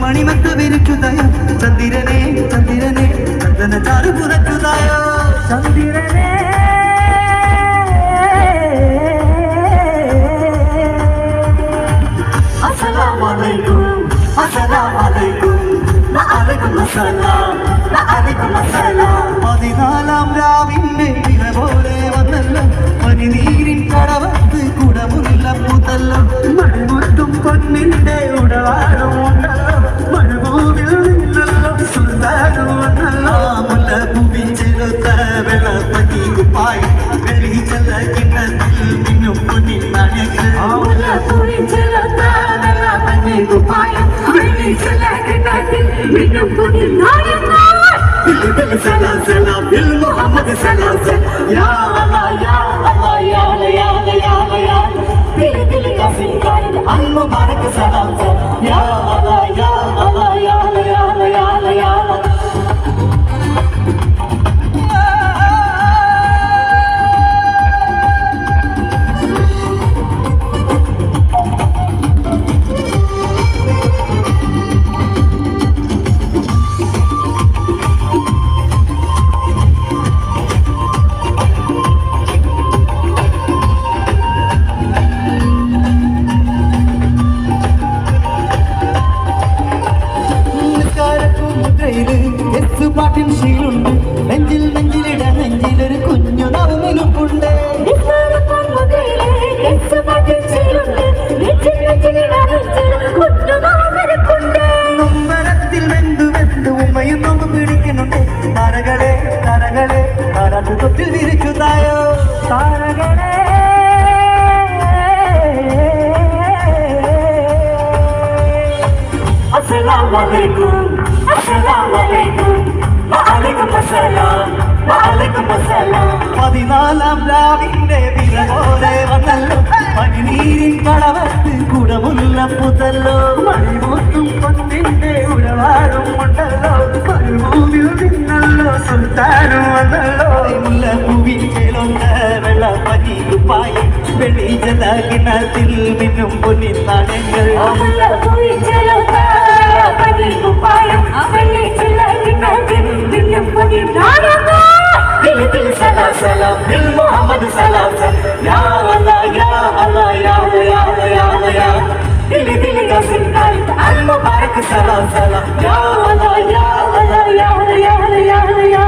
മണിമത്ത് വിരിച്ചുതയോ ചന്ദ്രനെ ചന്ദ്രനെ ചന്ദന ചാരു പുറച്ചുതയോ ചന്ദ്രനെ അസ്സലാമലൈക്കും അസ്സലാമലൈക്കും വഅലൈക്കും അസ്സലാം വഅലൈക്കും അസ്സലാം 14 രാവിന്റെ ദിന പോലെ വന്നല്ലോ പനിനീരിൻ കടവത്ത് കുടമുല്ല പൂത്തല്ലോ മഴമുട്ടും പൊന്നിന്റെ ഉടവാടും ഉണ്ടല്ലോ മഴഭൂവിൽ നിന്നല്ലോ സുൽത്താനും വന്നല്ലോ മുല്ലപ്പൂവിൻ ചെലുത്ത വെള്ളപ്പറ്റി കുപ്പായി വെളിച്ചെല്ല കിണ്ണത്തിൽ മിന്നും പൊന്നിൻ നാണയങ്ങൾ മുല്ലപ്പൂവിൻ ചെലുത്ത വെള്ളപ്പറ്റി കുപ്പായി വെളിച്ചെല്ല കിണ്ണത്തിൽ മിന്നും പൊന്നിൻ നാണയങ്ങൾ സലാം സലാം ദിൽ മുഹമ്മദ് സലാം യാ അല്ലാഹ് യാ അല്ലാഹ് യാ അല്ലാഹ് യാ അല്ലാഹ് ദിൽ ദിൽ യാ സിംഗാരി അൽ മുബാരക് സലാം യാ അല്ലാഹ് യാ അല്ലാഹ് യാ അല്ലാഹ് യാ അല്ലാഹ് യാ പാട്ടിൻ ശീലുണ്ട് നെഞ്ചിൽ നെഞ്ചിലിട നെഞ്ചിലൊരു കുഞ്ഞു നവനിലുണ്ട് നൊമ്പരത്തിൽ വെന്തു വെന്തു ഉമ്മയും നോമ്പ് പിടിക്കുന്നുണ്ട് താരകളെ താരകളെ താരാട്ട് തൊട്ടിൽ വിരിച്ചു തായോ താരകളെ അസ്സലാമലൈക്കും അസ്സലാമലൈക്കും വഅലൈക്കും അസ്സലാം വഅലൈക്കും അസ്സലാം 14 രാവിന്റെ വില പോലെ വന്നല്ലോ പനിനീരിൻ കടവത്ത് കുടമുല്ല പൂത്തല്ലോ മണിമൂത്തും പൊന്നിന്റെ ഉടവാടും ഉണ്ടല്ലോ മരുഭൂവിൽ നിന്നല്ലോ സുൽത്താനും വന്നല്ലോ മുല്ലപ്പൂവിൻ ചേലൊന്ന വെള്ളപ്പനി കുപ്പായി വെളിച്ചെല്ല കിണ്ണത്തിൽ മിന്നും പൊന്നിൻ നാണയങ്ങൾ മുല്ലപ്പൂവിൻ ചേലൊന്ന വെള്ളപ്പനി കുപ്പായം വെളിച്ചെല്ല കിണ്ണത്തിൽ മിന്നും പൊന്നിൻ നാണയങ്ങൾ ദിൽ ദിൽ സലാം സലാം ദിൽ മുഹമ്മദ് സലാം യാ അല്ലാഹ് യാ അല്ലാഹ് യാ അല്ലാഹ് യാ അല്ലാഹ് ദിൽ ദിൽ യാ സിംഗാരി അൽ മുബാരക് സലാം യാ അല്ലാഹ് യാ അല്ലാഹ് യാ അല്ലാഹ് യാ